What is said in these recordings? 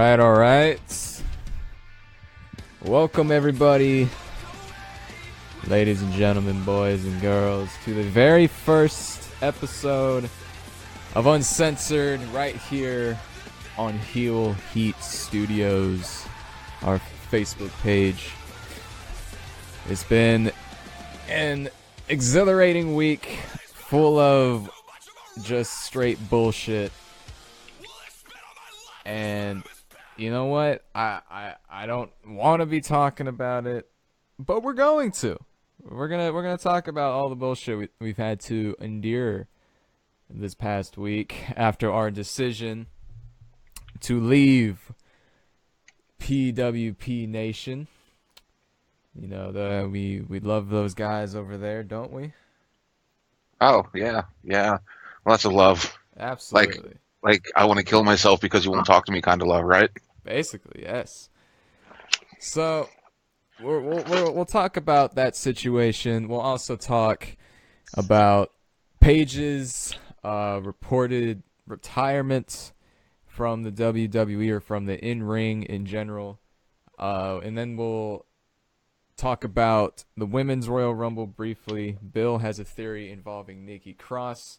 All right. Welcome, everybody, ladies and gentlemen, boys and girls, to the very first episode of Uncensored right here on Heel Heat Studios, our Facebook page. It's been an exhilarating week full of just straight bullshit. And you know what? I don't want to be talking about it, but we're going to. We're gonna talk about all the bullshit we've had to endure this past week after our decision to leave PWP Nation. You know, we love those guys over there, don't we? Oh, yeah. Lots of love. Absolutely. Like I want to kill myself because you won't talk to me kind of love, right? Basically, yes. So we'll talk about that situation. We'll also talk about Paige's reported retirement from the WWE or from the in-ring in general. And then we'll talk about the Women's Royal Rumble briefly. Bill has a theory involving Nikki Cross.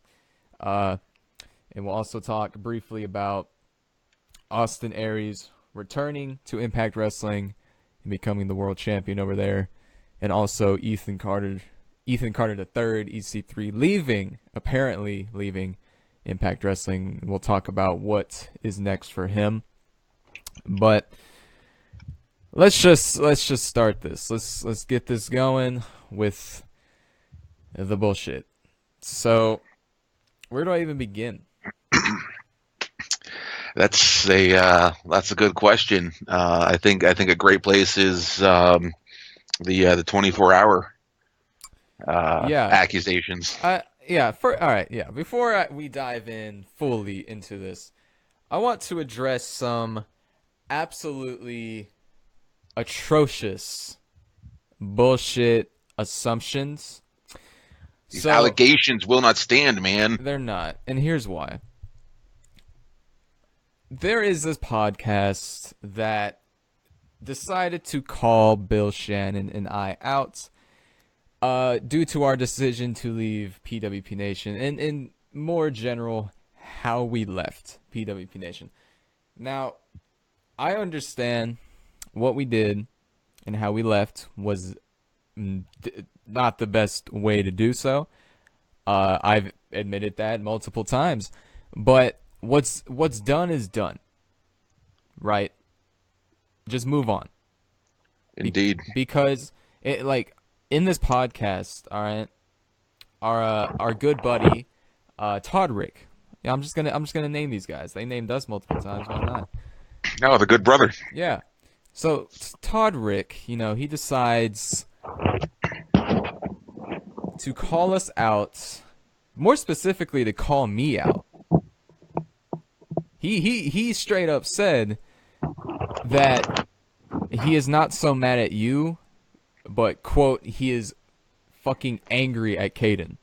And we'll also talk briefly about Austin Aries returning to Impact Wrestling and becoming the world champion over there. And also Ethan Carter III, EC3, apparently leaving Impact Wrestling. We'll talk about what is next for him. But let's just start this. Let's get this going with the bullshit. So, where do I even begin? That's a good question. I think a great place is the 24-hour accusations. All right. Yeah. Before we dive in fully into this, I want to address some absolutely atrocious bullshit assumptions. These allegations will not stand, man. They're not, and here's why. There is this podcast that decided to call Bill, Shannon, and I out due to our decision to leave PWP Nation and in more general, how we left PWP Nation. Now, I understand what we did and how we left was not the best way to do so. I've admitted that multiple times, but what's done is done, right? Just move on. Indeed. Because it, like, in this podcast, all right, our good buddy Todd Rick. Yeah, I'm just gonna name these guys. They named us multiple times. Why not? Oh, the good brother. Yeah. So Todd Rick, you know, he decides to call us out. More specifically, to call me out. He straight up said that he is not so mad at you, but, quote, he is fucking angry at Caden.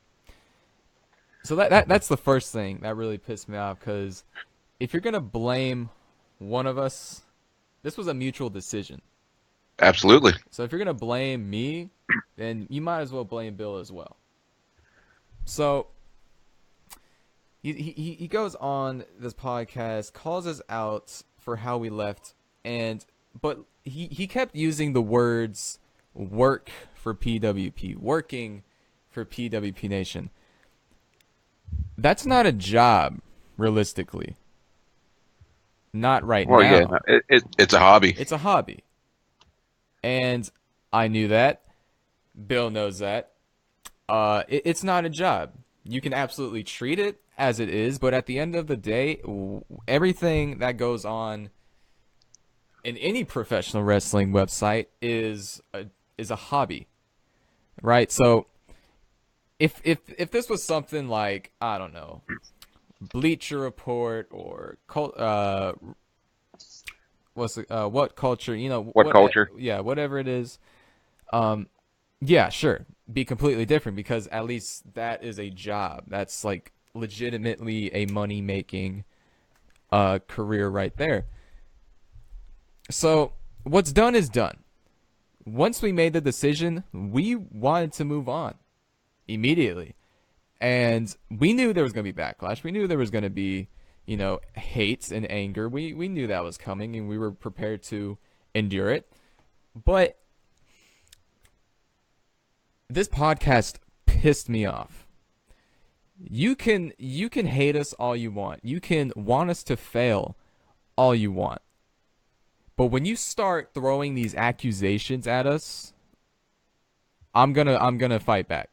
So that's the first thing that really pissed me off, because if you're going to blame one of us, this was a mutual decision. Absolutely. So if you're going to blame me, then you might as well blame Bill as well. So he goes on this podcast, calls us out for how we left, but he kept using the words work for PWP, working for PWP Nation. That's not a job, realistically. Not right now. Well, yeah, it's a hobby. It's a hobby. And I knew that. Bill knows that. It's not a job. You can absolutely treat it as it is, but at the end of the day, everything that goes on in any professional wrestling website is a hobby, right? So if this was something like, I don't know, Bleacher Report or What Culture, you know, What Culture? Yeah, whatever it is. Yeah, sure. Be completely different, because at least that is a job. That's like legitimately a money-making career right there. So what's done is done. Once we made the decision, we wanted to move on immediately. And we knew there was going to be backlash. We knew there was going to be, hate and anger. We knew that was coming and we were prepared to endure it. But this podcast pissed me off. You can hate us all you want. You can want us to fail all you want. But when you start throwing these accusations at us, I'm gonna fight back.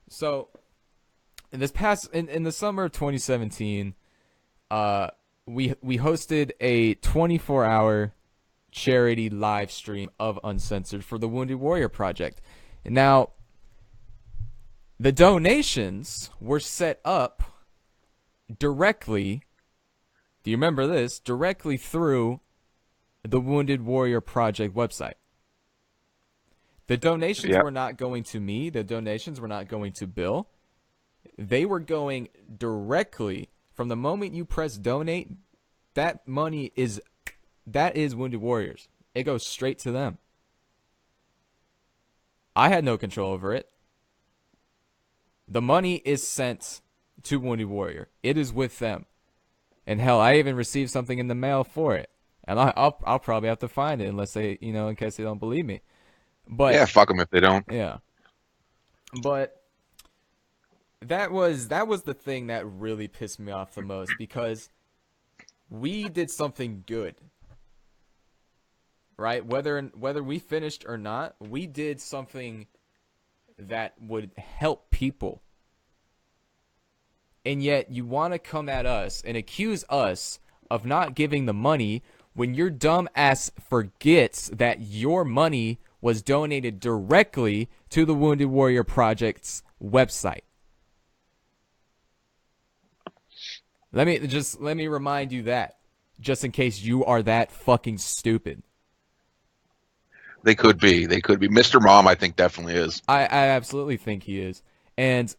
So in the summer of 2017, we hosted a 24-hour charity live stream of Uncensored for the Wounded Warrior Project. Now, the donations were set up directly. Do you remember this? Directly through the Wounded Warrior Project website. The donations Yeah. were not going to me. The donations were not going to Bill. They were going directly from the moment you press donate. That is Wounded Warriors. It goes straight to them. I had no control over it. The money is sent to Wounded Warrior. It is with them. And hell, I even received something in the mail for it. And I'll probably have to find it unless they, in case they don't believe me. But Yeah, fuck them if they don't. yeah. But that was the thing that really pissed me off the most, because we did something good. Right? Whether we finished or not, we did something that would help people. And yet you want to come at us and accuse us of not giving the money when your dumb ass forgets that your money was donated directly to the Wounded Warrior Project's website. Let me remind you that, just in case you are that fucking stupid. They could be. They could be. Mr. Mom, I think, definitely is. I absolutely think he is. And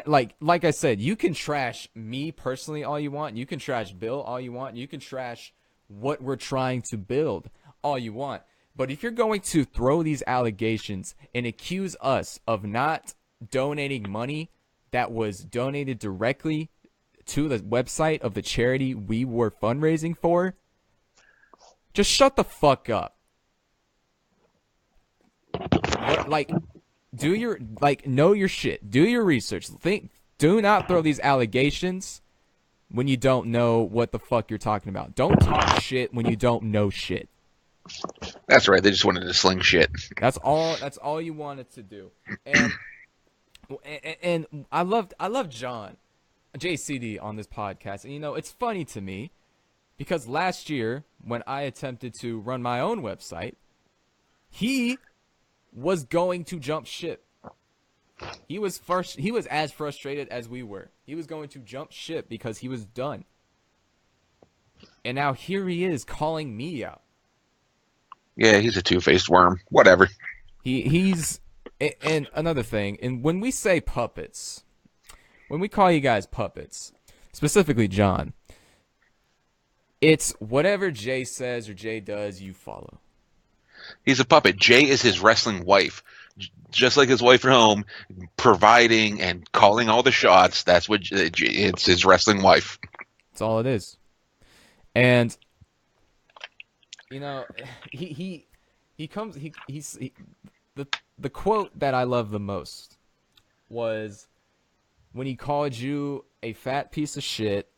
like I said, you can trash me personally all you want. You can trash Bill all you want. You can trash what we're trying to build all you want. But if you're going to throw these allegations and accuse us of not donating money that was donated directly to the website of the charity we were fundraising for, just shut the fuck up. Know your shit. Do your research. Do not throw these allegations when you don't know what the fuck you're talking about. Don't talk shit when you don't know shit. That's right. They just wanted to sling shit. That's all you wanted to do. And I love John JCD on this podcast. And it's funny to me because last year when I attempted to run my own website, he was going to jump ship. He was as frustrated as we were. He was going to jump ship because he was done. And now here he is calling me out. Yeah, he's a two-faced worm. Whatever. He's and another thing, and when we say puppets, when we call you guys puppets, specifically John, it's whatever Jay says or Jay does, you follow. He's a puppet. Jay is his wrestling wife. Just like his wife at home, providing and calling all the shots. That's what it's his wrestling wife. That's all it is. And he the quote that I love the most was when he called you a fat piece of shit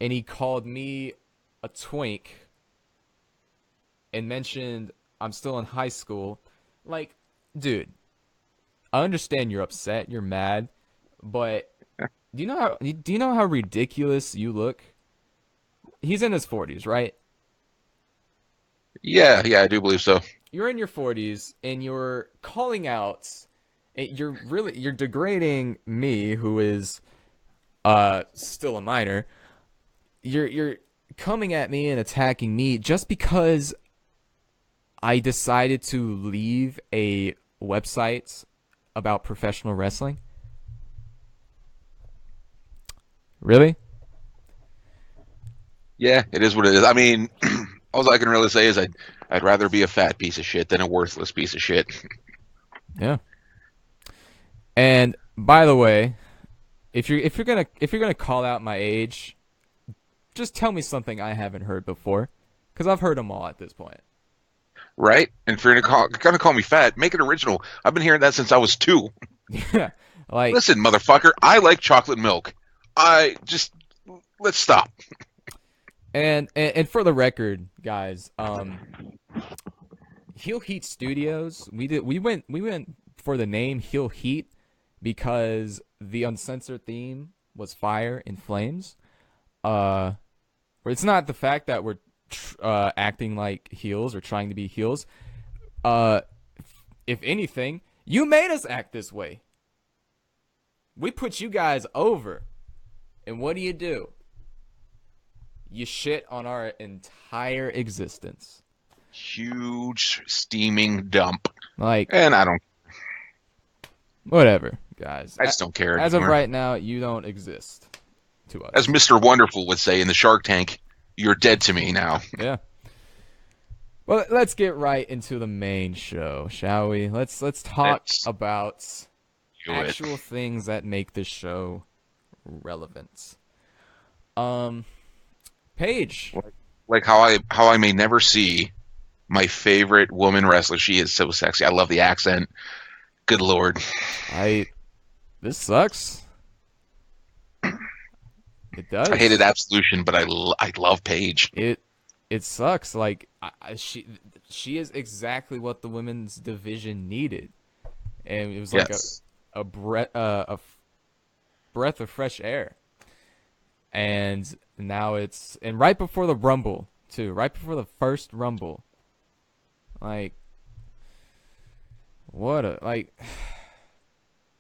and he called me a twink and mentioned I'm still in high school. Like, dude, I understand you're upset, you're mad, but do you know how ridiculous you look? He's in his 40s, right? Yeah, I do believe so. You're in your 40s and you're calling out, you're degrading me, who is still a minor. You're coming at me and attacking me just because I decided to leave a website about professional wrestling. Really? Yeah, it is what it is. I mean, all I can really say is I'd rather be a fat piece of shit than a worthless piece of shit. Yeah. And by the way, if you're gonna call out my age, just tell me something I haven't heard before, because I've heard them all at this point. Right? And if gonna call me fat, make it original. I've been hearing that since I was 2. Yeah, like, Listen, motherfucker, I like chocolate milk. I just let's stop. and for the record, guys, Heel Heat Studios, we went for the name Heel Heat because the Uncensored theme was fire and flames. Uh, it's not the fact that we're acting like heels or trying to be heels. Uh, if anything, you made us act this way. We put you guys over, and what do? You shit on our entire existence. Huge steaming dump. Like, And I don't whatever, guys. I just don't care As of anymore. right now, you don't exist to As us. Mr. Wonderful would say in the Shark Tank, you're dead to me now. Yeah. Well, let's get right into the main show, shall we? Let's talk Let's about do it. actual things that make this show relevant. Paige. Like how I may never see my favorite woman wrestler. She is so sexy. I love the accent. Good lord. I This sucks. It I hated does. Absolution, but I love Paige. It sucks. Like, she is exactly what the women's division needed, and it was like Yes. a breath of fresh air. And now and right before the Rumble too, right before the first Rumble, like, what a like.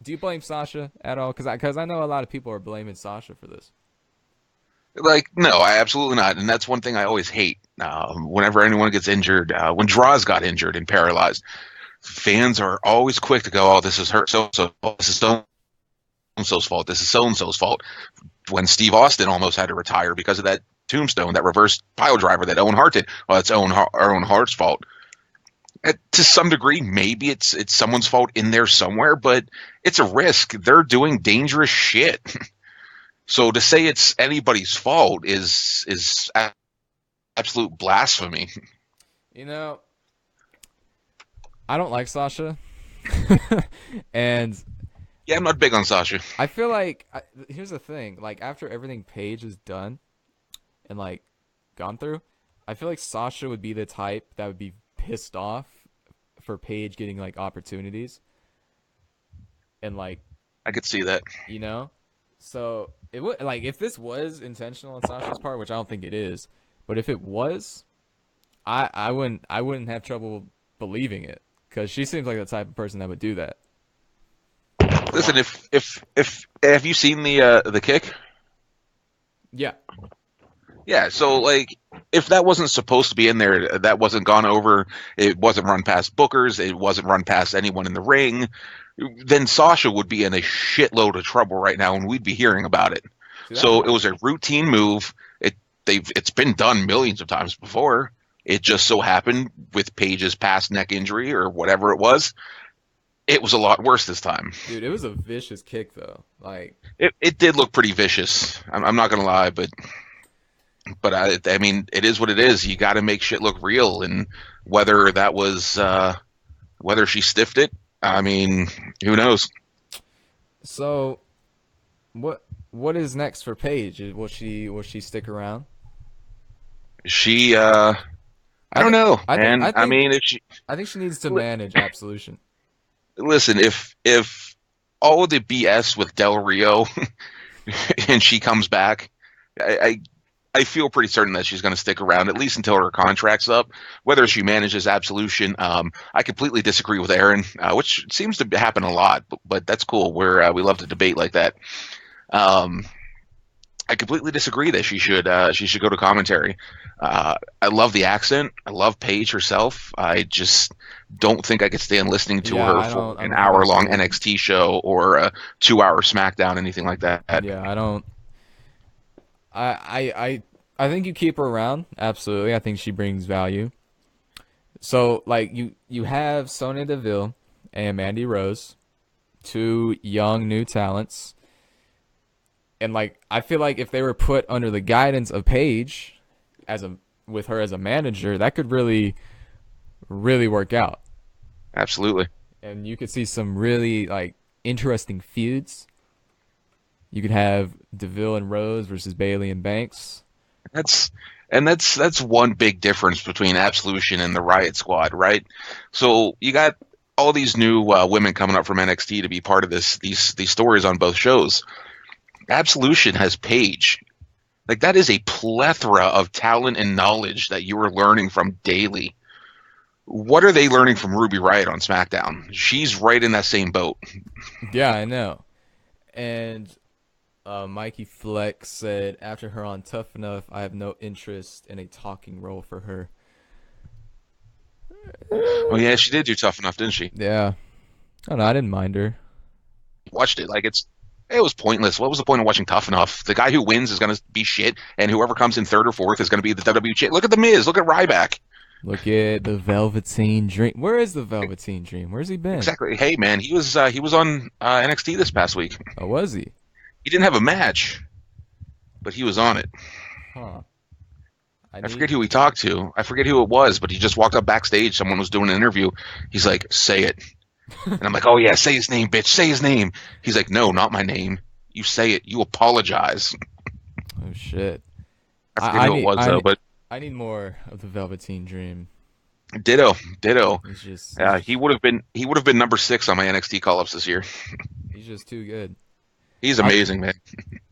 Do you blame Sasha at all? Because I know a lot of people are blaming Sasha for this. Like, no, I absolutely not. And that's one thing I always hate. Whenever anyone gets injured, when Draws got injured and paralyzed, fans are always quick to go, "Oh, this is her so this is so and so's fault. This is so and so's fault." When Steve Austin almost had to retire because of that tombstone, that reverse pile driver that Owen Hart did, well, it's Owen Hart's fault. To some degree, maybe it's someone's fault in there somewhere, but it's a risk. They're doing dangerous shit. So to say it's anybody's fault is absolute blasphemy. You know, I don't like Sasha, and Yeah, I'm not big on Sasha. I feel like here's the thing: like, after everything Paige has done and like gone through, I feel like Sasha would be the type that would be pissed off for Paige getting like opportunities and like, I could see that. you know. So it would, like, if this was intentional on Sasha's part, which I don't think it is, but if it was, I wouldn't have trouble believing it because she seems like the type of person that would do that. Listen, if have you seen the kick? Yeah, Yeah, so like if that wasn't supposed to be in there, that wasn't gone over, it wasn't run past bookers, it wasn't run past anyone in the ring, then Sasha would be in a shitload of trouble right now and we'd be hearing about it. see that? So it was a routine move. It's been done millions of times before. It just so happened with Paige's past neck injury or whatever it was a lot worse this time. Dude, it was a vicious kick though. Like, It did look pretty vicious. I'm not gonna lie, but I mean, it is what it is. You got to make shit look real, and whether that was whether she stiffed it, I mean, who knows? so what is next for Paige? Will she stick around? She, I I don't think know, I think I and I think mean, if she I think she needs to manage Absolution. listen, if all of the BS with Del Rio and she comes back, I I feel pretty certain that she's going to stick around at least until her contract's up. Whether she manages Absolution, I completely disagree with Aaron, which seems to happen a lot, but that's cool. We love to debate like that. Um, I completely disagree that she should go to commentary. I love the accent. I love Paige herself. I just don't think I could stand listening to Yeah, her I for don't I an don't think I hour long could. NXT show or a 2 hour SmackDown, anything like that. Yeah, I don't. I I think you keep her around. Absolutely. I think she brings value. So like you have Sonya Deville and Mandy Rose, two young new talents. And like I feel like if they were put under the guidance of Paige as a with her as a manager, that could really work out. Absolutely. And you could see some really like interesting feuds. You could have Deville and Rose versus Bailey and Banks. That's that's one big difference between Absolution and the Riot Squad, right? So you got all these new women coming up from NXT to be part of these stories on both shows. Absolution has Paige. Like that is a plethora of talent and knowledge that you are learning from daily. What are they learning from Ruby Riott on SmackDown? She's right in that same boat. Yeah, I know. And Mikey Flex said after her on Tough Enough, I have no interest in a talking role for her. Oh yeah, she did do Tough Enough, didn't she? Yeah. I don't know, I didn't mind her. Watched it. Like it was pointless. What was the point of watching Tough Enough? The guy who wins is going to be shit, and whoever comes in third or fourth is going to be the WWE champ. Look at the Miz. Look at Ryback. Look at the Velveteen Dream. Where is the Velveteen Dream? Where's he been? Exactly. Hey man, he was on NXT this past week. Oh, was he? He didn't have a match, but he was on it. Huh. I forget who he talked to. I forget who it was, but he just walked up backstage. Someone was doing an interview. He's like, "Say it," and I'm like, "Oh yeah, say his name, bitch. Say his name." He's like, "No, not my name. You say it. You apologize." Oh shit. I forget who it was though, but I need more of the Velveteen Dream. ditto, ditto. He's just He would have been number 6 on my NXT call-ups this year. he's just too good. He's amazing, man.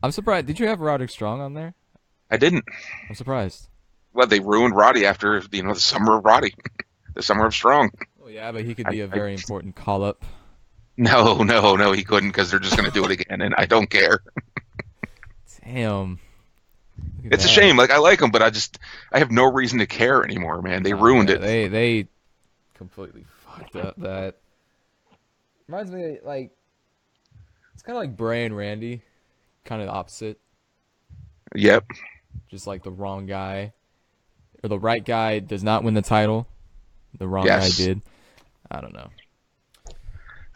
I'm surprised. Did you have Roderick Strong on there? I didn't. I'm surprised. Well, they ruined Roddy after the summer of Roddy, the summer of Strong. Well, yeah, but he could be a very important call up. No, no, no, he couldn't because they're just going to do it again, and I don't care. Damn. Look at It's a that. shame. Like I like them, but I have no reason to care anymore, man. They ruined Yeah, it. They completely fucked up that. Reminds me like it's kind of like Bray and Randy, kind of the opposite. Yep. Just like the wrong guy or the right guy does not win the title. The wrong guy Yes. did. I don't know.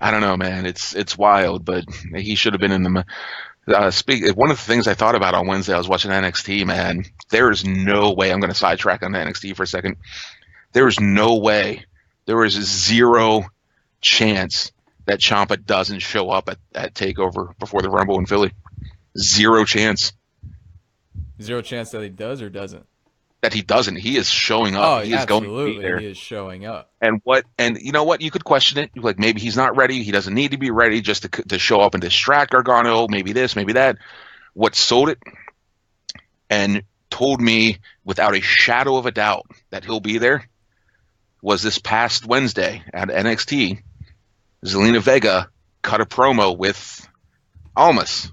I don't know, man. It's wild, but he should have been in the. One of the things I thought about on Wednesday, I was watching NXT. Man, there is no way. I'm going to sidetrack on NXT for a second. There is no way. There is zero chance that Ciampa doesn't show up at Takeover before the Rumble in Philly. Zero chance Zero chance that he does or doesn't. that he doesn't. He is showing up. Oh, He is going to be absolutely. there. He is showing up. And you know what? You could question it. Like maybe he's not ready. He doesn't need to be ready just to show up and distract Gargano. Maybe this, maybe that. What sold it and told me without a shadow of a doubt that he'll be there was this past Wednesday at NXT. Zelina Vega cut a promo with Almas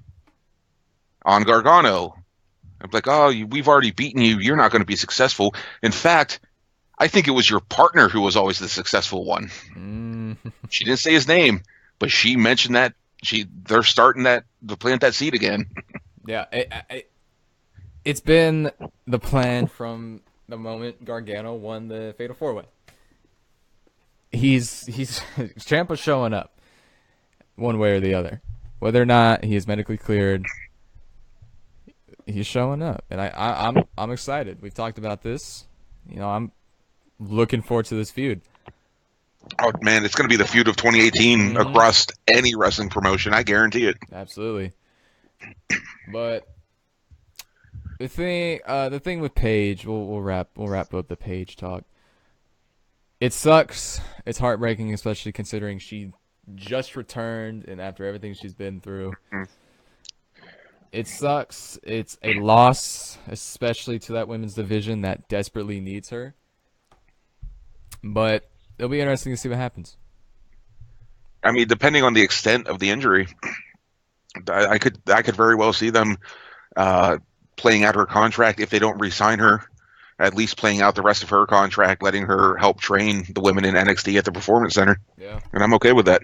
on Gargano. I'm like, oh, we've already beaten you. You're not going to be successful. In fact, I think it was your partner who was always the successful one. She didn't say his name, but she mentioned that they're starting to plant that seed again. Yeah, it's been the plan from the moment Gargano won the Fatal 4-Way. He's Ciampa's showing up one way or the other. Whether or not he is medically cleared, he's showing up. And I'm excited. We've talked about this. I'm looking forward to this feud. Oh man, it's going to be the feud of 2018 across any wrestling promotion. I guarantee it. Absolutely. But the thing with Paige, we'll wrap up the Paige talk. It sucks. It's heartbreaking, especially considering she just returned and after everything she's been through. It sucks. It's a loss, especially to that women's division that desperately needs her. But it'll be interesting to see what happens. I mean, depending on the extent of the injury, I could very well see them playing out her contract if they don't re-sign her. At least playing out the rest of her contract, letting her help train the women in NXT at the Performance Center. Yeah. And I'm okay with that.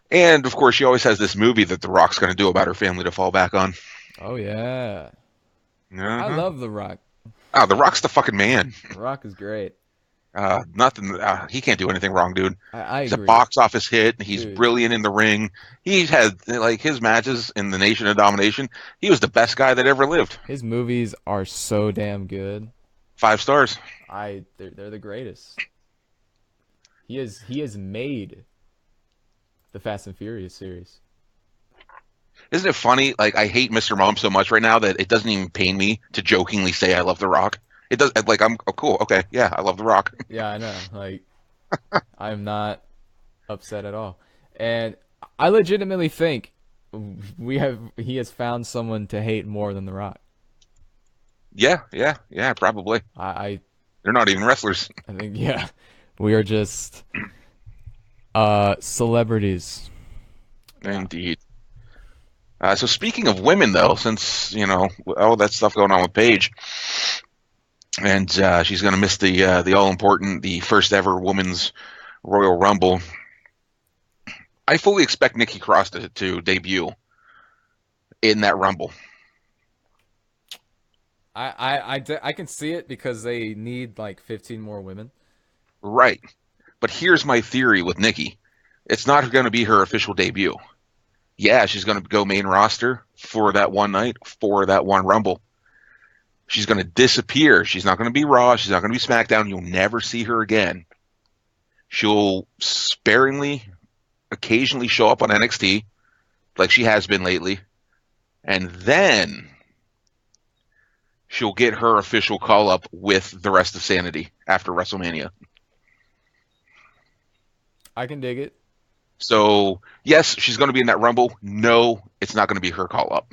And, of course, she always has this movie that The Rock's going to do about her family to fall back on. Oh, yeah. I Uh-huh. love The Rock. Oh, The Rock's the fucking man. The Rock is great. Nothing. He can't do anything wrong, dude. I He's a agree, box office hit. He's dude. brilliant in the ring. He's had like his matches in the Nation of Domination. He was the best guy that ever lived. His movies are so damn good. 5 stars. They're the greatest. He has made the Fast and Furious series. Isn't it funny? Like I hate Mr. Mom so much right now that it doesn't even pain me to jokingly say I love The Rock. It does. Like I'm oh, cool. Okay, yeah, I love The Rock. Yeah, I know. Like I'm not upset at all. And I legitimately think he has found someone to hate more than The Rock. Yeah, yeah, yeah. Probably. I They're not even wrestlers. I think yeah, we are just celebrities. Yeah. Indeed. So speaking of women, though, since all that stuff going on with Paige, and she's going to miss the all important, the first ever women's Royal Rumble. I fully expect Nikki Cross to debut in that Rumble. I can see it because they need like 15 more women. Right. But here's my theory with Nikki. It's not going to be her official debut. Yeah, she's going to go main roster for that one night, for that one Rumble. She's going to disappear. She's not going to be Raw. She's not going to be SmackDown. You'll never see her again. She'll sparingly, occasionally show up on NXT, like she has been lately. And then she'll get her official call up with the rest of Sanity after WrestleMania. I can dig it. So, yes, she's going to be in that Rumble. No, it's not going to be her call up.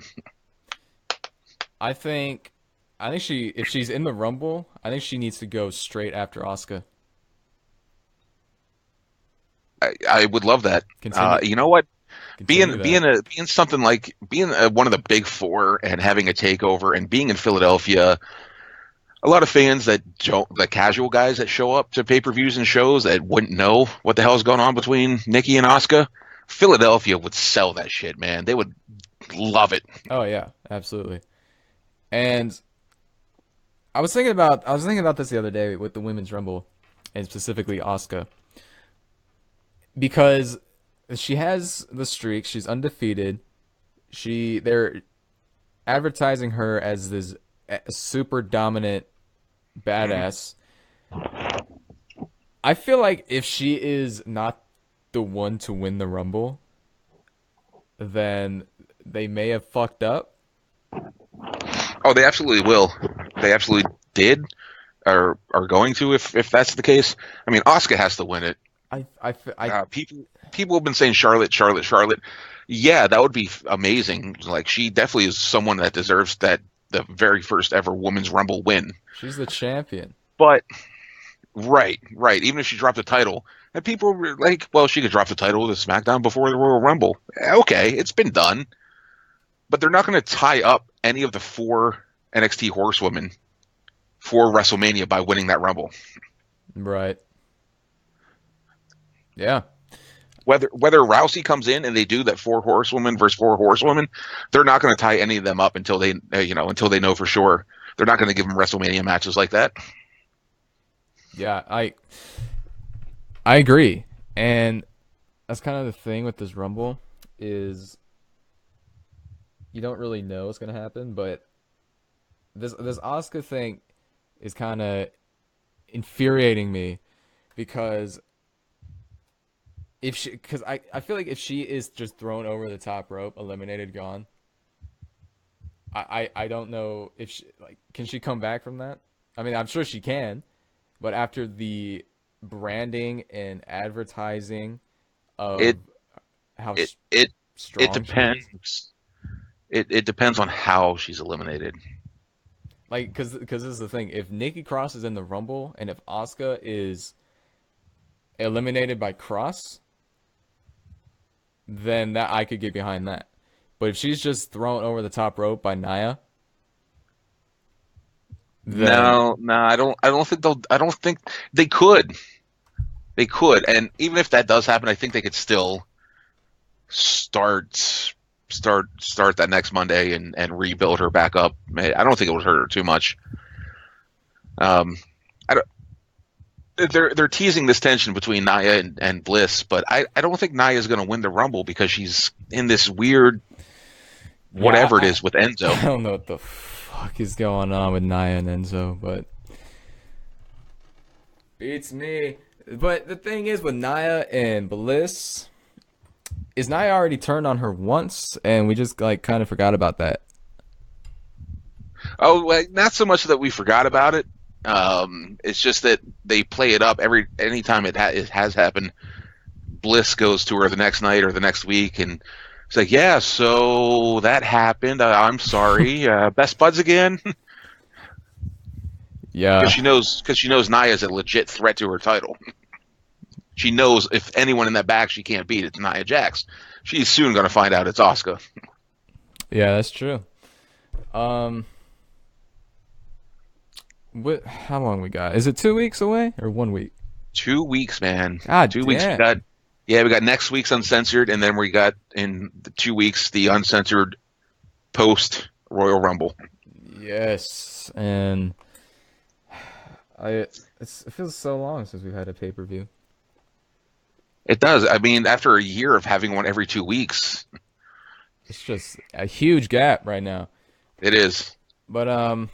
I think if she's in the Rumble, I think she needs to go straight after Asuka. I would love that. Continue You know what? continue that. Being something like being one of the big four and having a takeover and being in Philadelphia, a lot of fans that don't, the casual guys that show up to pay-per-views and shows that wouldn't know what the hell is going on between Nikki and Asuka, Philadelphia would sell that shit, man. They would love it. Oh yeah, absolutely. And I was thinking about this the other day with the women's rumble, and specifically Asuka, because she has the streak. She's undefeated. They're advertising her as this super dominant badass. I feel like if she is not the one to win the rumble, then they may have fucked up. Oh, they absolutely will. They absolutely did, or are going to if that's the case. I mean, Asuka has to win it. People have been saying Charlotte, Charlotte, Charlotte. Yeah, that would be amazing. Like she definitely is someone that deserves that the very first ever women's Rumble win. She's the champion. But right, right. Even if she dropped the title, and people were like, well, she could drop the title to SmackDown before the Royal Rumble. Okay, it's been done. But they're not going to tie up any of the four NXT horsewomen for WrestleMania by winning that Rumble. Right. Yeah. Whether Rousey comes in and they do that four horsewomen versus four horsewomen, they're not going to tie any of them up until they until they know for sure. They're not going to give them WrestleMania matches like that. Yeah, I agree. And that's kind of the thing with this Rumble is you don't really know what's going to happen, but this Asuka thing is kind of infuriating me because because I feel like if she is just thrown over the top rope, eliminated, gone, I don't know if she, like, can she come back from that? I mean, I'm sure she can, but after the branding and advertising of It how it it it strong she is, depends. It depends on how she's eliminated. like, because this is the thing. If Nikki Cross is in the Rumble and if Asuka is eliminated by Cross, then that I could get behind that. But if she's just thrown over the top rope by Nia, then No, no, I don't think they'll. I don't think they could. They could, and even if that does happen, I think they could still start start that next Monday and rebuild her back up. I don't think it would hurt her too much. I don't, they're teasing this tension between Nia and Bliss, but I don't think Nia is going to win the Rumble because she's in this weird Yeah, whatever it is with Enzo. I don't know what the fuck is going on with Nia and Enzo, but beats me. But the thing is with Nia and Bliss, is Nia already turned on her once, and we just like kind of forgot about that. Oh, like, not so much that we forgot about it. It's just that they play it up anytime it has happened. Bliss goes to her the next night or the next week, and it's like, yeah, so that happened. I'm sorry. Best buds again, Yeah, because she knows Nia's a legit threat to her title. She knows if anyone in that back she can't beat, it's Nia Jax. She's soon going to find out it's Asuka. yeah, that's true. Um, how long we got? Is it 2 weeks away or 1 week? 2 weeks, man. God 2 weeks. damn. We got next week's Uncensored, and then we got in the 2 weeks the Uncensored post Royal Rumble. Yes, and it feels so long since we've had a pay-per-view. It does. I mean, after a year of having one every 2 weeks, It's just a huge gap right now. it is. But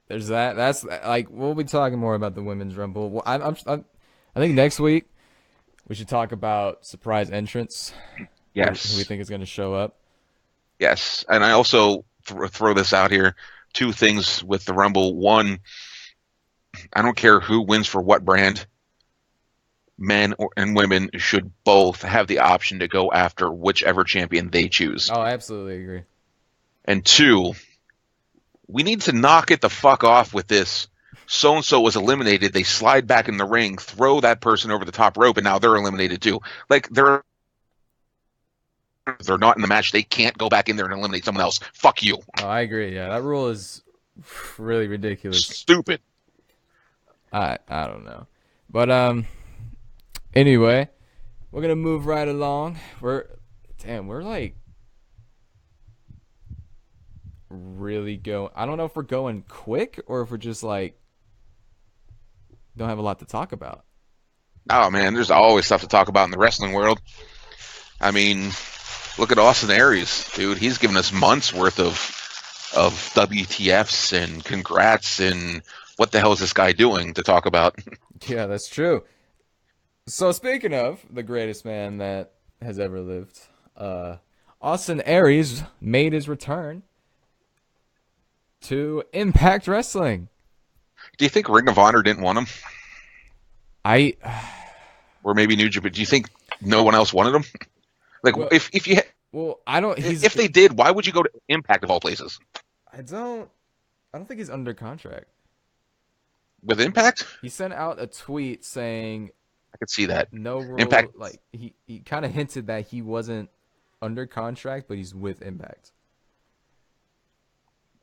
there's that. That's like we'll be talking more about the women's rumble. Well, I think next week we should talk about surprise entrants. Who we Yes. think is going to show up. Yes. And I also throw this out here. Two things with the Rumble. One, I don't care who wins for what brand. Men and women should both have the option to go after whichever champion they choose. Oh, I absolutely agree. And two, we need to knock it the fuck off with this. So and so was eliminated. They slide back in the ring, throw that person over the top rope, and now they're eliminated too. Like they're not in the match. They can't go back in there and eliminate someone else. Fuck you. Oh, I agree. Yeah, that rule is really ridiculous. Stupid. I don't know, but anyway, we're gonna move right along. We're like really going. I don't know if we're going quick or if we're just like don't have a lot to talk about. Oh man, there's always stuff to talk about in the wrestling world. I mean, look at Austin Aries, dude. He's given us months worth of WTFs and congrats and what the hell is this guy doing to talk about? Yeah, that's true. So speaking of the greatest man that has ever lived, Austin Aries made his return to Impact Wrestling. Do you think Ring of Honor didn't want him? I Or maybe New Japan? Do you think no one else wanted him? Like, well, I don't. if they did, why would you go to Impact of all places? I don't. I don't think he's under contract. With Impact, He sent out a tweet saying I could see that. no rule. Impact, Like he kind of hinted that he wasn't under contract, but he's with Impact.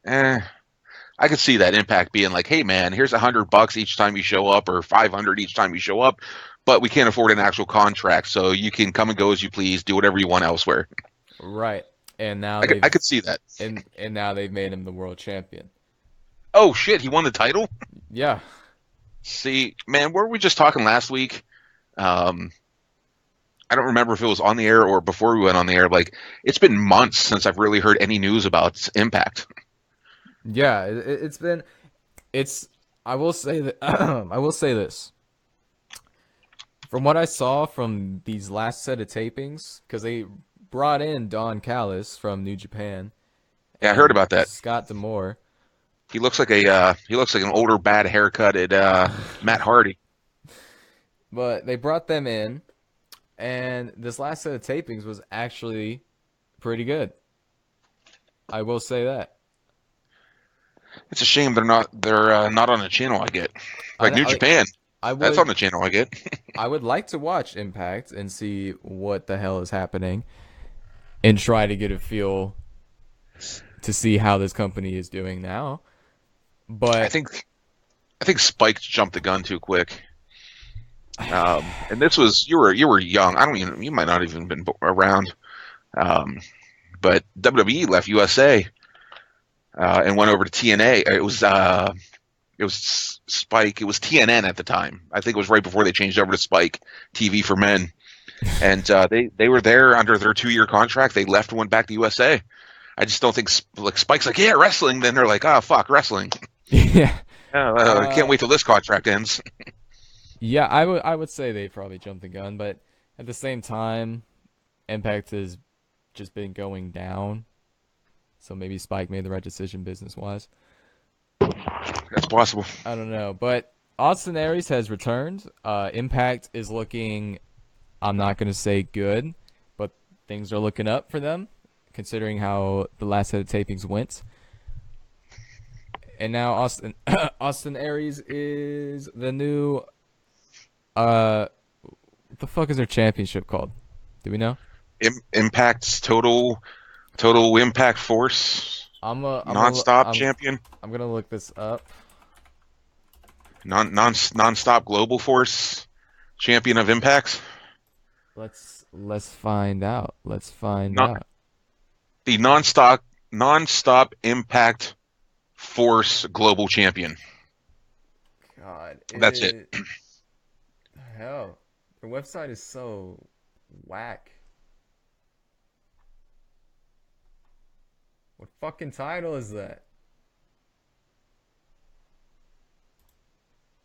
I could see that Impact being like, "Hey, man, here's $100 each time you show up, or 500 each time you show up, but we can't afford an actual contract, so you can come and go as you please, do whatever you want elsewhere." Right. And now I could see that. and now they've made him the world champion. Oh shit, he won the title. Yeah. See, man, were we just talking last week? I don't remember if it was on the air or before we went on the air. Like, it's been months since I've really heard any news about Impact. Yeah, it's been I will say that I will say this. From what I saw from these last set of tapings, because they brought in Don Callis from New Japan. Yeah, I heard about that. Scott D'Amore. He looks like an older, bad haircutted Matt Hardy. But they brought them in, and this last set of tapings was actually pretty good. I will say that. It's a shame they're not on a channel I get. Like New Japan. That's on the channel I get. I would like to watch Impact and see what the hell is happening and try to get a feel to see how this company is doing now. But I think Spike jumped the gun too quick. And this was you were young. I don't even you might not even been around. Um, but WWE left USA and went over to TNA. It was Spike. It was TNN at the time. I think it was right before they changed over to Spike TV for men. And they were there under their 2-year contract. They left and went back to USA. I just don't think like Spike's like, yeah, wrestling. Then they're like, oh fuck, wrestling. Yeah. I can't wait till this contract ends. Yeah, I would say they probably jumped the gun, but at the same time, Impact has just been going down. So maybe Spike made the right decision business wise. That's possible. I don't know, but Austin Aries has returned. Impact is looking, I'm not going to say good, but things are looking up for them, considering how the last set of tapings went. And now Austin Aries is the new what the fuck is their championship called? Do we know? Impact's total impact force nonstop champion. I'm gonna look this up. Nonstop global force champion of impacts. Let's find out. Let's find Not out. the nonstop impact force global champion. God, That's it. Hell, the website is so whack. What fucking title is that?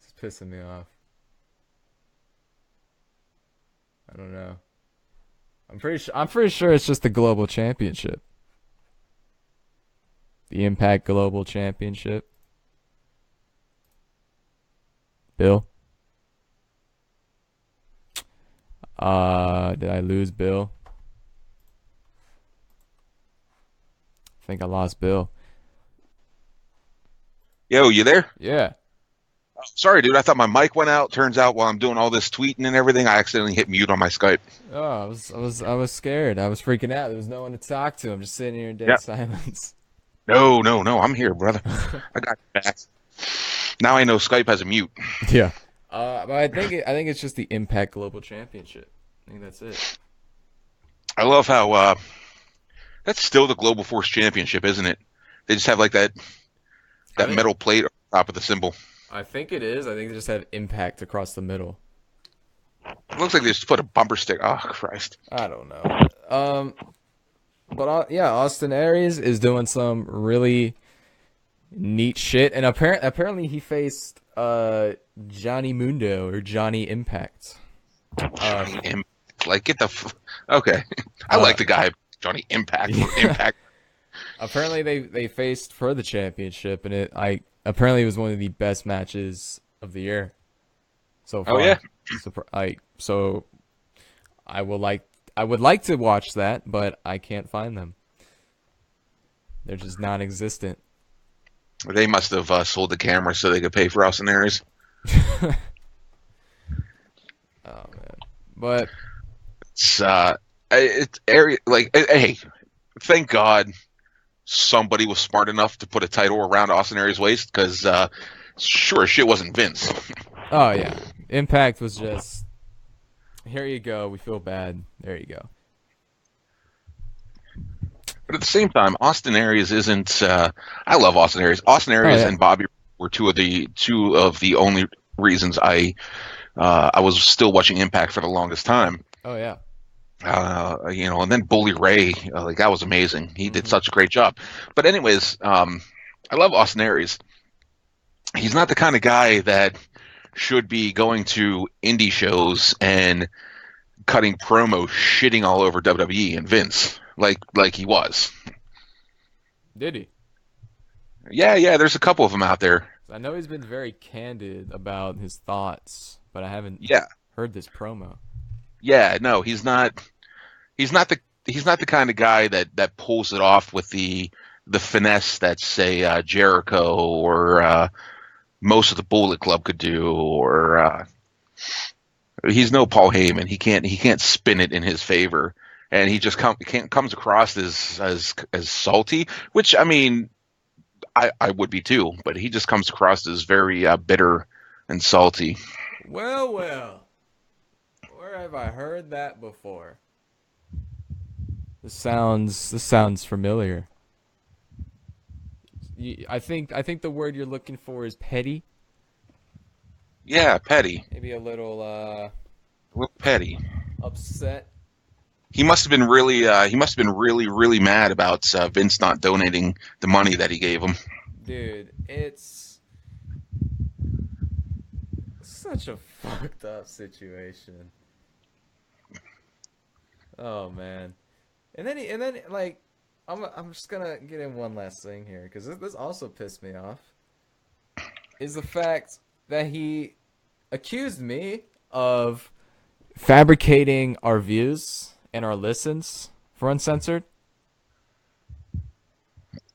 It's pissing me off. I don't know. I'm pretty sure it's just the global championship. The Impact Global Championship. Bill? Did I lose Bill? I think I lost Bill. Yo, you there? Yeah. Sorry, dude. I thought my mic went out. Turns out while I'm doing all this tweeting and everything, I accidentally hit mute on my Skype. Oh, I was scared. I was freaking out. There was no one to talk to. I'm just sitting here in Yeah. dead silence. No, no, no. I'm here, brother. I got your back. Now I know Skype has a mute. Yeah. But I think it's just the Impact Global Championship. I think that's it. I love how that's still the Global Force Championship, isn't it? They just have like that I think, metal plate on top of the symbol. I think it is. I think they just have Impact across the middle. It looks like they just put a bumper stick. Oh Christ! I don't know. But yeah, Austin Aries is doing some really neat shit, and apparently he faced Johnny Mundo or Johnny Impact. Like get the okay. I Uh, like the guy Johnny Impact for Impact. Apparently they faced for the championship, and apparently it was one of the best matches of the year so Oh far. yeah, So I would like to watch that, but I can't find them. They're just non-existent. they must have sold the camera so they could pay for Austin Aries. Oh man. But It's area like hey, thank God somebody was smart enough to put a title around Austin Aries' waist because sure as shit wasn't Vince. oh yeah, Impact was just here you go. We feel bad. There you go. But at the same time, Austin Aries isn't. I love Austin Aries. Austin Aries yeah. and Bobby were two of the only reasons I was still watching Impact for the longest time. Oh yeah. And then Bully Ray, like that was amazing. He did such a great job. But anyways, I love Austin Aries. He's not the kind of guy that should be going to indie shows and cutting promo, shitting all over WWE and Vince, like he was. Did he? Yeah. There's a couple of them out there. I know he's been very candid about his thoughts, but I haven't Yeah, heard this promo. yeah. No, he's not. He's not the kind of guy that pulls it off with the finesse that say Jericho or most of the Bullet Club could do, or he's no Paul Heyman. He can't spin it in his favor, and he just comes across as salty. Which I mean, I would be too, but he just comes across as very bitter and salty. Well, well. Where have I heard that before? This sounds familiar. I think the word you're looking for is petty. Yeah, petty. Maybe a little A little petty. upset. He must have been really. He must have been really, really mad about Vince not donating the money that he gave him. Dude, it's such a fucked up situation. Oh man. And then like I'm just gonna get in one last thing here because this also pissed me off. Is the fact that he accused me of fabricating our views and our listens for Uncensored.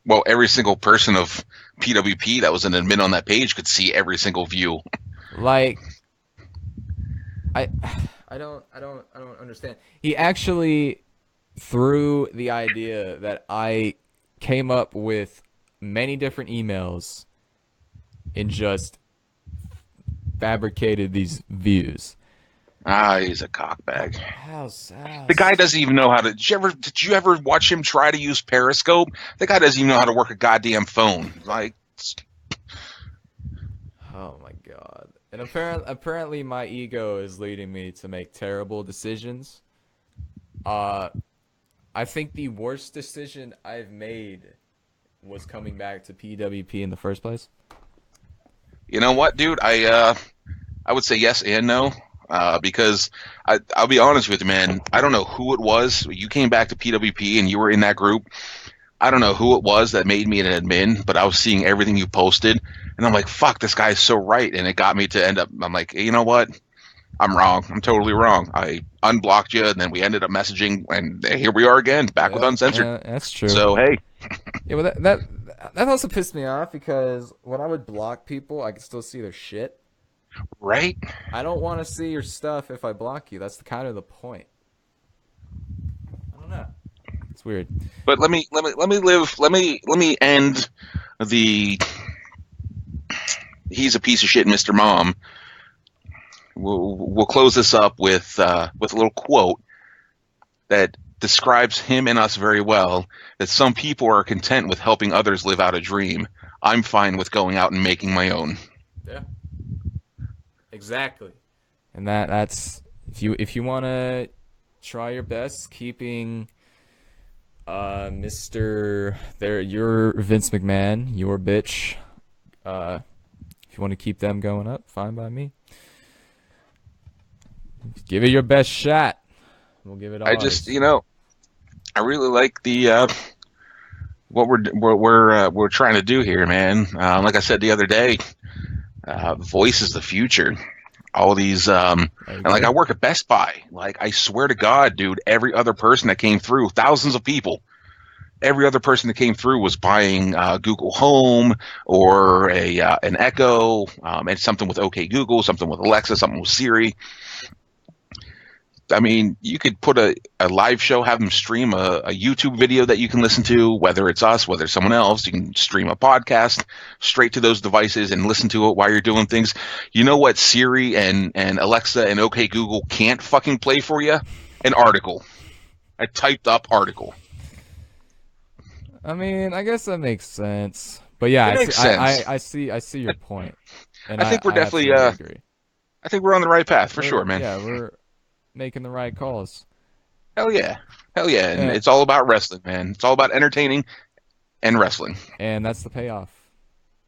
Well, every single person of PWP that was an admin on that page could see every single view. Like I I don't understand. He actually threw the idea that I came up with many different emails and just fabricated these views. Ah, he's a cockbag. How sad. The guy doesn't even know how to. Did you ever watch him try to use Periscope? The guy doesn't even know how to work a goddamn phone. Like, Oh my god. And apparently my ego is leading me to make terrible decisions. Uh I think the worst decision I've made was coming back to PWP in the first place. you know what, dude? I would say yes and no. Because I'll be honest with you, man. I don't know who it was. You came back to PWP and you were in that group. I don't know who it was that made me an admin, but I was seeing everything you posted, and I'm like, "Fuck, this guy's so right," and it got me to end up. I'm like, you know what? I'm wrong. I'm totally wrong. I unblocked you, and then we ended up messaging, and here we are again, back with Yeah, Uncensored. yeah, that's true. So hey, Yeah, well, that also pissed me off because when I would block people, I could still see their shit. right? I don't want to see your stuff if I block you. That's kind of the point. I don't know. It's weird. But let me end the he's a piece of shit, Mr. Mom. We'll close this up with a little quote that describes him and us very well. That some people are content with helping others live out a dream. I'm fine with going out and making my own. Yeah. Exactly. And that's if you want to try your best keeping Mr. There your Vince McMahon, your bitch. If you want to keep them going up, fine by me. Give it your best shot. We'll give it I ours. just, I really like the what we're trying to do here, man. Like I said the other day, voice is the future. All these, and like I work at Best Buy. Like I swear to God, dude, every other person that came through, thousands of people, every other person that came through was buying Google Home or an Echo, and something with OK Google, something with Alexa, something with Siri. I mean, you could put a live show, have them stream a YouTube video that you can listen to, whether it's us, whether it's someone else. You can stream a podcast straight to those devices and listen to it while you're doing things. You know what Siri and Alexa and OK Google can't fucking play for you? An article. A typed up article. I mean, I guess that makes sense. But yeah, It makes sense. I see your point. And I think we're definitely, absolutely agree. I think we're on the right path for We're- sure, man. Yeah, we're making the right calls. Hell yeah. Hell yeah. And Yeah. it's all about wrestling, man. It's all about entertaining and wrestling. And that's the payoff.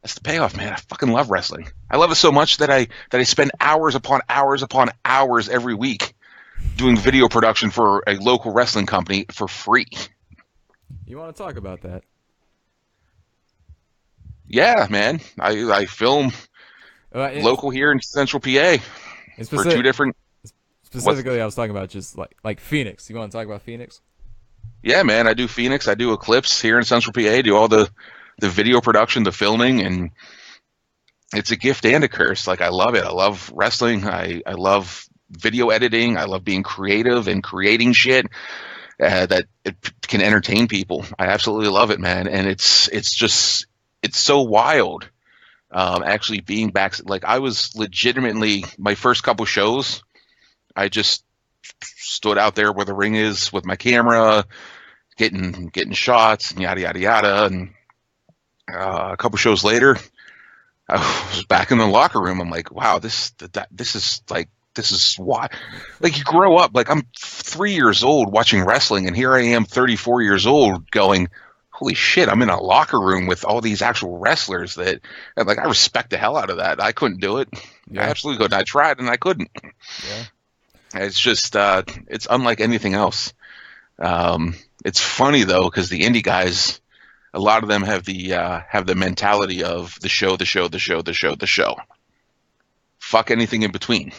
That's the payoff, man. I fucking love wrestling. I love it so much that I spend hours upon hours upon hours every week doing video production for a local wrestling company for free. You want to talk about that? Yeah, man. I film local here in Central PA for two different. Specifically, I was talking about just like Phoenix. You want to talk about Phoenix? Yeah, man. I do Phoenix. I do Eclipse here in Central PA. Do all the video production, the filming, and it's a gift and a curse. Like I love it. I love wrestling. I love video editing. I love being creative and creating shit that it can entertain people. I absolutely love it, man. And it's so wild. Actually being back, like I was legitimately my first couple shows. I just stood out there where the ring is with my camera, getting shots and yada yada yada. And a couple shows later, I was back in the locker room. I'm like, wow, this is why. Like, you grow up. Like, I'm 3 years old watching wrestling, and here I am, 34 years old, going, holy shit, I'm in a locker room with all these actual wrestlers that, and like, I respect the hell out of that. I couldn't do it. I Yeah. absolutely couldn't. I tried and I couldn't. Yeah. It's just, it's unlike anything else. It's funny though, because the indie guys, a lot of them have the mentality of the show, the show, the show, the show, the show. Fuck anything in between.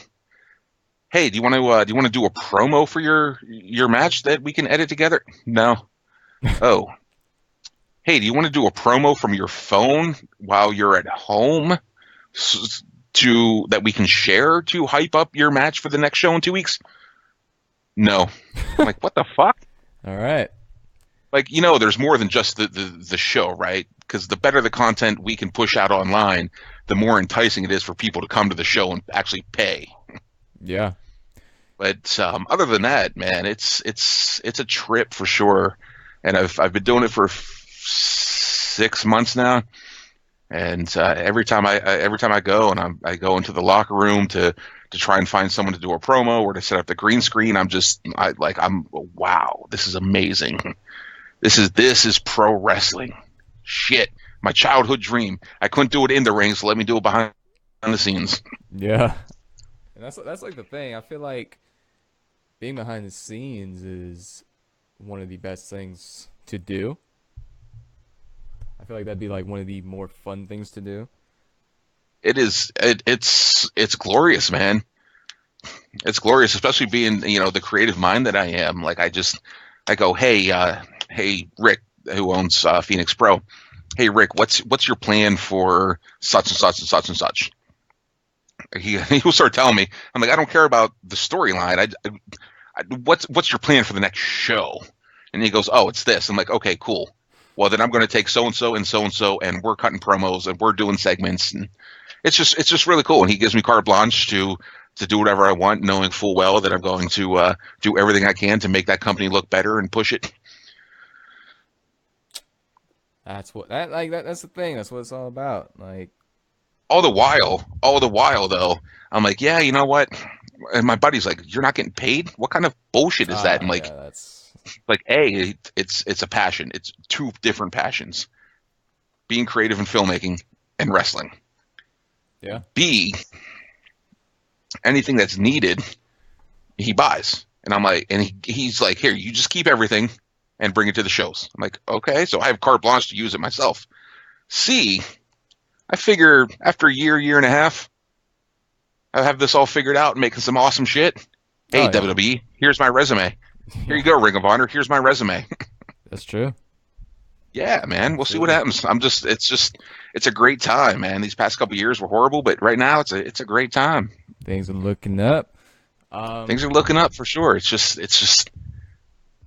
Hey, do you want to do a promo for your match that we can edit together? No. Oh. Hey, do you want to do a promo from your phone while you're at home that we can share to hype up your match for the next show in 2 weeks? No. I'm like, what the fuck? All right. Like, there's more than just the show, right? Because the better the content we can push out online, the more enticing it is for people to come to the show and actually pay. Yeah. But other than that, man, it's a trip for sure. And I've been doing it for 6 months now. And every time I go and I go into the locker room to try and find someone to do a promo or to set up the green screen, I'm wow, this is amazing. This is pro wrestling. Shit, my childhood dream. I couldn't do it in the ring, so let me do it behind the scenes. Yeah. And that's like the thing. I feel like being behind the scenes is one of the best things to do. I feel like that'd be like one of the more fun things to do. It is. It's glorious, man. It's glorious, especially being the creative mind that I am. Like, I go, hey Rick, who owns Phoenix Pro. Hey Rick, what's your plan for such and such and such and such? He will start telling me. I'm like, I don't care about the storyline. What's your plan for the next show? And he goes, oh, it's this. I'm like, okay, cool. Well, then I'm going to take so and so and so and so, and we're cutting promos and we're doing segments, and it's just really cool. And he gives me carte blanche to do whatever I want, knowing full well that I'm going to do everything I can to make that company look better and push it. That's that's the thing. That's what it's all about. Like, All the while though, I'm like, yeah, you know what? And my buddy's like, you're not getting paid? What kind of bullshit is that? And yeah, that's it's a passion. It's two different passions: being creative in filmmaking and wrestling. yeah. B, anything that's needed, he buys. And I'm like, and he's like, here, you just keep everything and bring it to the shows. I'm like, okay, so I have carte blanche to use it myself. C, I figure after a year and a half, I have this all figured out and making some awesome shit. Hey, Oh, yeah. WWE, here's my resume. Here you go, Ring of Honor. Here's my resume. That's true. Yeah, man. We'll see what happens. It's a great time, man. These past couple years were horrible, but right now it's a great time. Things are looking up. Things are looking up for sure. It's just,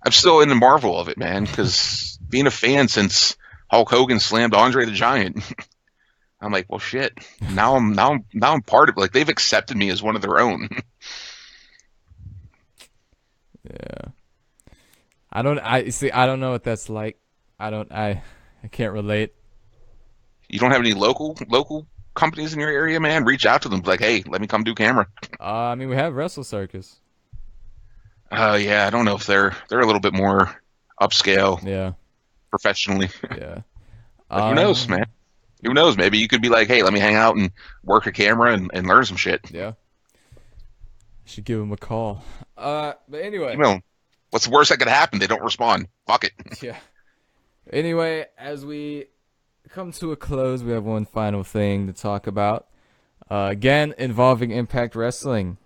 I'm still in the marvel of it, man, because being a fan since Hulk Hogan slammed Andre the Giant, I'm like, well, shit. Now I'm part of it. Like, they've accepted me as one of their own. Yeah. I don't know what that's like. I can't relate. You don't have any local companies in your area, man? Reach out to them. Like, hey, let me come do camera. I mean, we have Wrestle Circus. Yeah, I don't know if they're a little bit more upscale Yeah. professionally. Yeah. But who knows, man? Who knows? Maybe you could be like, hey, let me hang out and work a camera and learn some shit. Yeah. Should give him a call. But anyway. What's the worst that could happen? They don't respond. Fuck it. Yeah. Anyway, as we come to a close, we have one final thing to talk about. Again, involving Impact Wrestling.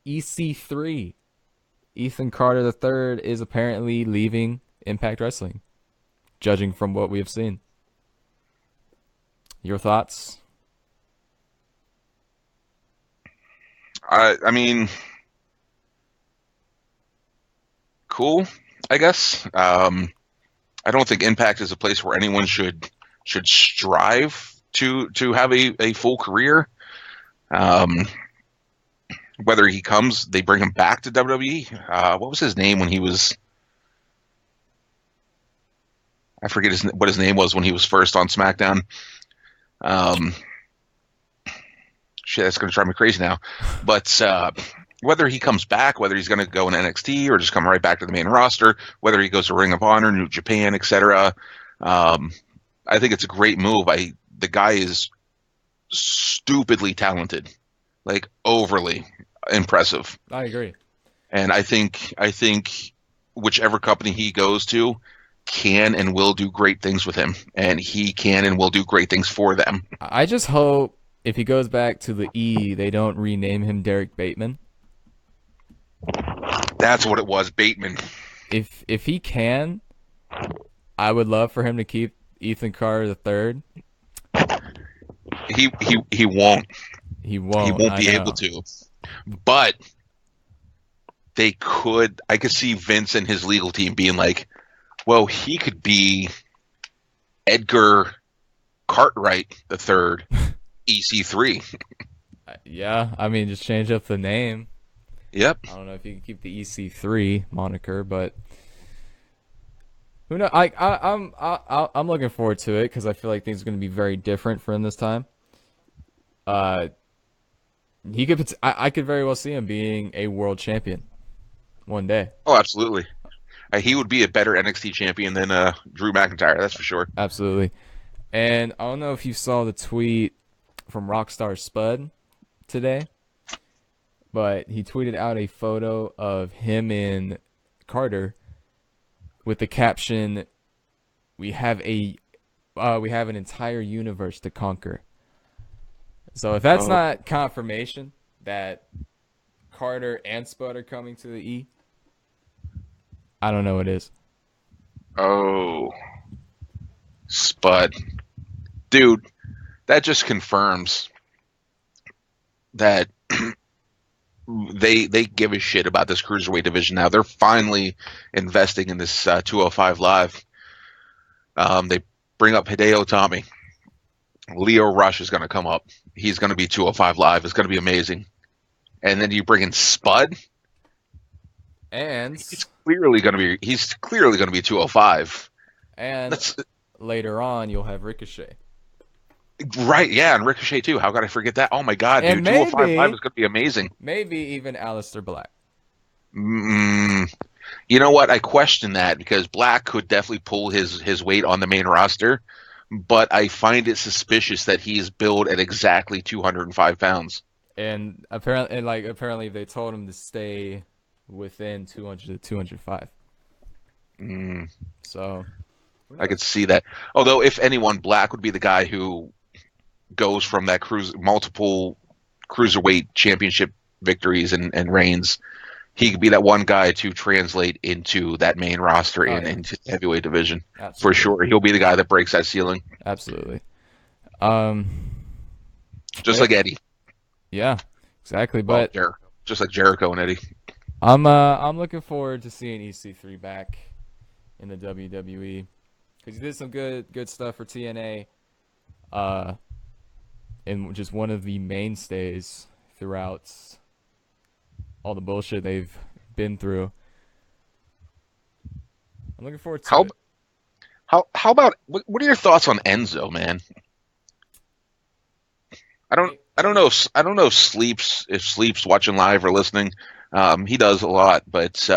EC3. Ethan Carter III is apparently leaving Impact Wrestling, judging from what we have seen. Your thoughts? I mean, cool, I guess. I don't think Impact is a place where anyone should strive to have a full career. whether he comes, they bring him back to WWE. What was his name when he was? I forget what his name was when he was first on SmackDown. Um, Shit, that's going to drive me crazy now. But whether he comes back, whether he's going to go in NXT or just come right back to the main roster, whether he goes to Ring of Honor, New Japan, etc. I think it's a great move. The guy is stupidly talented, like overly impressive. I agree. And I think whichever company he goes to can and will do great things with him, and he can and will do great things for them. I just hope if he goes back to the E, they don't rename him Derek Bateman. That's what it was, Bateman. If he can, I would love for him to keep Ethan Carter the third. He won't. He won't. He won't be able to. But they could. I could see Vince and his legal team being like, "Well, he could be Edgar Cartwright the third, EC3." Yeah, I mean, just change up the name. Yep. I don't know if you can keep the EC3 moniker, but who knows? I'm looking forward to it because I feel like things are going to be very different for him this time. I could very well see him being a world champion one day. Oh, absolutely. He would be a better NXT champion than Drew McIntyre. That's for sure. Absolutely. And I don't know if you saw the tweet from Rockstar Spud today, but he tweeted out a photo of him and Carter with the caption, we have an entire universe to conquer. So if that's not confirmation that Carter and Spud are coming to the E, I don't know what is. Oh, Spud. Dude, that just confirms that they give a shit about this cruiserweight division now. They're finally investing in this 205 Live. They bring up Hideo Itami. Leo Rush is going to come up. He's going to be 205 Live. It's going to be amazing. And then you bring in Spud. And he's clearly going to be 205. And later on, you'll have Ricochet. Right, yeah, and Ricochet too. How could I forget that? Oh my god, dude, 205 Live is going to be amazing. Maybe even Aleister Black. You know what? I question that because Black could definitely pull his weight on the main roster, but I find it suspicious that he's billed at exactly 205 pounds. And apparently they told him to stay within 200 to 205. So I could see that. Although, if anyone, Black would be the guy who goes from that multiple cruiserweight championship victories and reigns. He could be that one guy to translate into that main roster and into the heavyweight division. Absolutely. For sure. He'll be the guy that breaks that ceiling. Absolutely. Just like Eddie. Yeah, exactly. But just like Jericho and Eddie. I'm looking forward to seeing EC3 back in the WWE because he did some good stuff for TNA. And just one of the mainstays throughout all the bullshit they've been through. I'm looking forward to it. How about what are your thoughts on Enzo, man? I don't know if Sleep's watching live or listening. He does a lot, but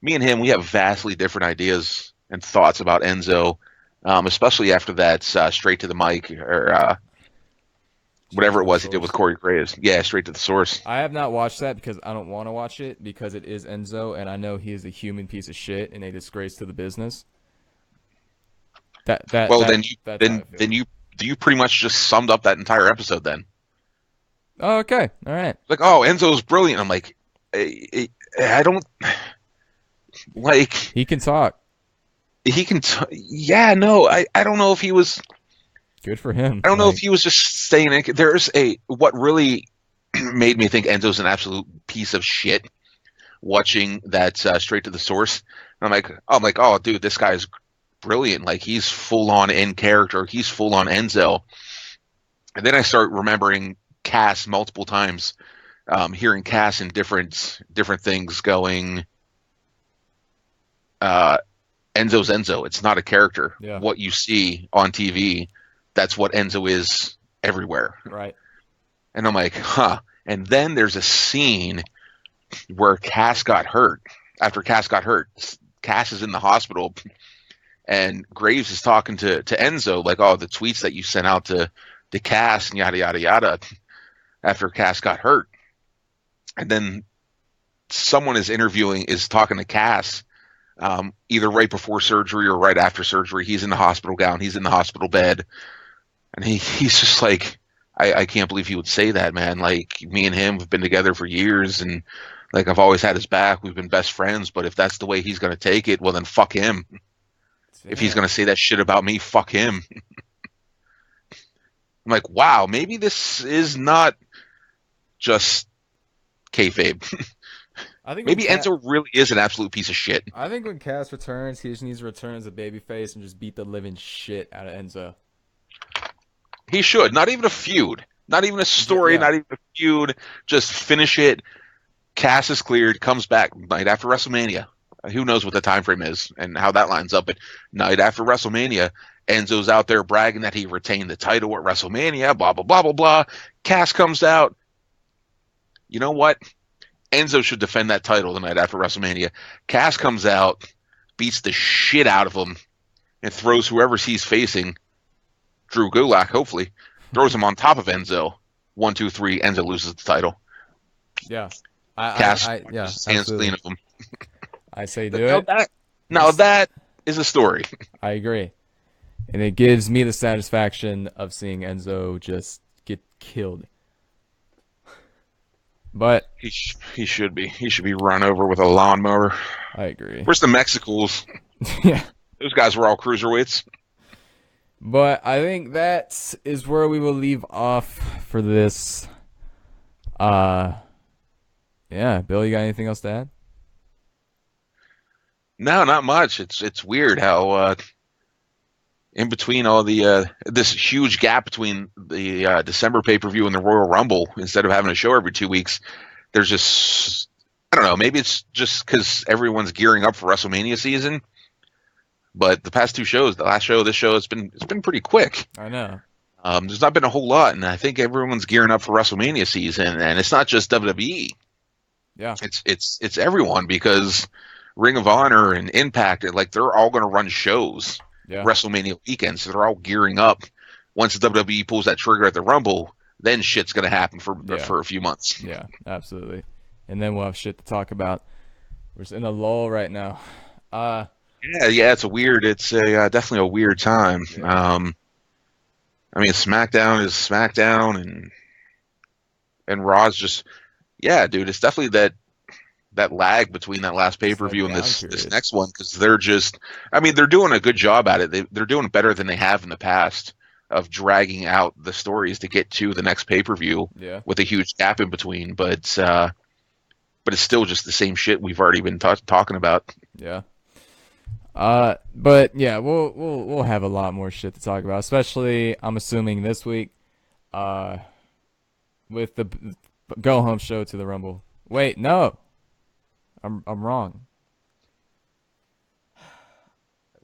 me and him, we have vastly different ideas and thoughts about Enzo, especially after that straight to the mic or whatever it was he did with Corey Graves. Yeah, straight to the source. I have not watched that because I don't want to watch it because it is Enzo, and I know he is a human piece of shit and a disgrace to the business. Then you pretty much just summed up that entire episode then. Oh, okay, all right. Like, oh, Enzo's brilliant. I'm like, I don't like. He can talk. He can. Yeah, no, I don't know if he was. Good for him. I don't know if he was just saying it. There's what really made me think Enzo's an absolute piece of shit. Watching that straight to the source, and I'm like, oh, dude, this guy's brilliant. Like he's full on in character. He's full on Enzo. And then I start remembering Cass multiple times hearing Cass and different things going. Uh, Enzo's Enzo. It's not a character. Yeah. What you see on TV, that's what Enzo is everywhere. Right. And I'm like, huh. And then there's a scene where Cass got hurt. After Cass got hurt, Cass is in the hospital, and Graves is talking to Enzo, like, oh, the tweets that you sent out to Cass and yada yada yada. After Cass got hurt, and then someone is talking to Cass, either right before surgery or right after surgery. He's in the hospital gown. He's in the hospital bed, and he's just like, I can't believe he would say that, man. Like, me and him have been together for years, and like, I've always had his back. We've been best friends, but if that's the way he's going to take it, well, then fuck him. If he's Yeah. going to say that shit about me, fuck him. I'm like, wow, maybe this is not just kayfabe. I think when Maybe Enzo really is an absolute piece of shit. I think when Cass returns, he just needs to return as a babyface and just beat the living shit out of Enzo. He should. Not even a feud. Not even a story. Yeah. Not even a feud. Just finish it. Cass is cleared. Comes back night after WrestleMania. Who knows what the time frame is and how that lines up. But night after WrestleMania, Enzo's out there bragging that he retained the title at WrestleMania. Blah, blah, blah, blah, blah. Cass comes out. You know what? Enzo should defend that title the night after WrestleMania. Cass comes out, beats the shit out of him, and throws whoever he's facing, Drew Gulak, hopefully, throws him on top of Enzo. 1, 2, 3. Enzo loses the title. Yeah. Cass Yeah, hands clean absolutely. of him. I say do it. Now that is a story. I agree. And it gives me the satisfaction of seeing Enzo just get killed. But He should be. He should be run over with a lawnmower. I agree. Where's the Mexicals? Yeah. Those guys were all cruiserweights. But I think that is where we will leave off for this. Yeah, Bill, you got anything else to add? No, not much. It's weird how in between all the this huge gap between the December pay-per-view and the Royal Rumble, instead of having a show every 2 weeks, there's just, I don't know, maybe it's just because everyone's gearing up for WrestleMania season. But the past two shows, the last show, this show, it's been pretty quick. I know. There's not been a whole lot, and I think everyone's gearing up for WrestleMania season, and it's not just WWE. Yeah. It's everyone, because Ring of Honor and Impact, like, they're all going to run shows Yeah. WrestleMania weekend, so they're all gearing up. Once the WWE pulls that trigger at the Rumble, then shit's going to happen for a few months. Yeah, absolutely. And then we'll have shit to talk about. We're just in a lull right now. Yeah, it's definitely a weird time. Yeah. I mean, SmackDown is SmackDown, and Raw's just, yeah, dude, it's definitely that lag between that last pay-per-view and down this period. next one, because they're just, I mean, they're doing a good job at it. They're doing better than they have in the past of dragging out the stories to get to the next pay-per-view Yeah. with a huge gap in between. But it's still just the same shit we've already been talking about. Yeah. But yeah, we'll have a lot more shit to talk about, especially I'm assuming this week, with the go home show to the Rumble. Wait, no, I'm wrong.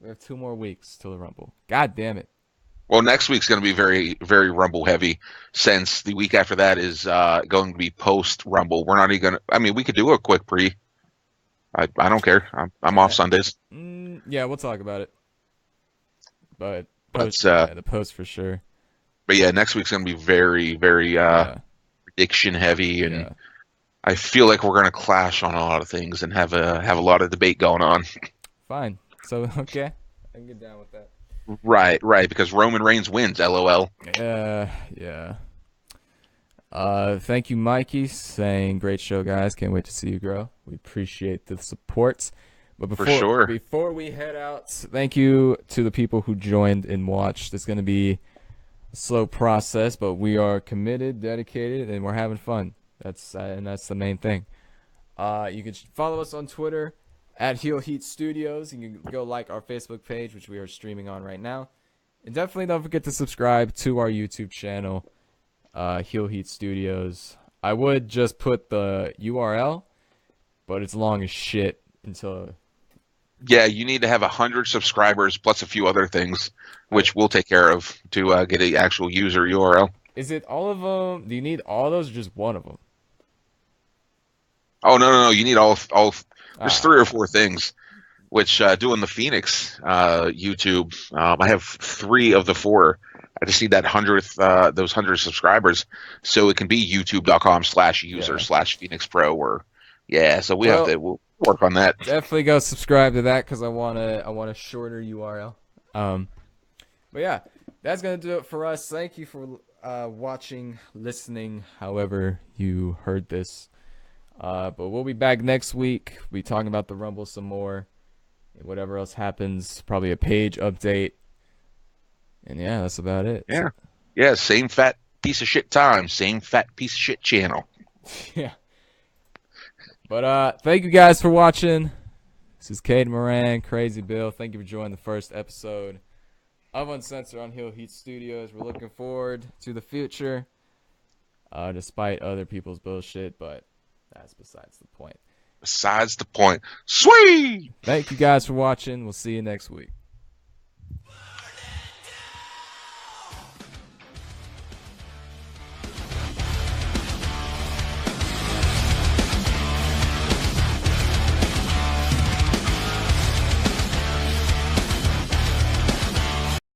We have 2 more weeks till the Rumble. God damn it. Well, next week's going to be very, very Rumble heavy, since the week after that is going to be post Rumble. We're not even going to, I mean, we could do a quick pre. I don't care. I'm off Sundays. Yeah, we'll talk about it. But But the post for sure. but yeah, next week's going to be very, very Yeah, prediction heavy, and yeah. I feel like we're going to clash on a lot of things and have a lot of debate going on. Fine. So okay, I can get down with that. Right, because Roman Reigns wins. LOL. Yeah. Thank you, Mikey, saying great show, guys. Can't wait to see you grow. We appreciate the support. But sure. before we head out, thank you to the people who joined and watched. It's going to be a slow process, but we are committed, dedicated, and we're having fun. That's the main thing. You can follow us on Twitter at Heel Heat Studios. You can go like our Facebook page, which we are streaming on right now. And definitely don't forget to subscribe to our YouTube channel, Heel Heat Studios. I would just put the URL, but it's long as shit until. Yeah, you need to have 100 subscribers plus a few other things, I, which we'll take care of to get a actual user URL. is it all of them? Do you need all those or just one of them? Oh no, you need all. There's Ah, three or four things. Which doing the Phoenix YouTube, I have three of the four. I just need that hundredth, those 100 subscribers, so it can be youtube.com/user yeah. slash Phoenix Pro. Or yeah, so Well, we'll work on that. definitely go subscribe to that because I want a shorter URL. Um, but yeah, that's gonna do it for us. Thank you for watching, listening, however you heard this. But we'll be back next week. We'll be talking about the Rumble some more. And whatever else happens, probably a Paige update. And yeah, that's about it. Yeah, yeah, same fat piece of shit time, same fat piece of shit channel. Yeah. But thank you guys for watching. This is Caden Moran, Crazy Bill. Thank you for joining the first episode of Uncensored on Hill Heat Studios. We're looking forward to the future, despite other people's bullshit, but that's besides the point. Besides the point, sweet. Thank you guys for watching. We'll see you next week.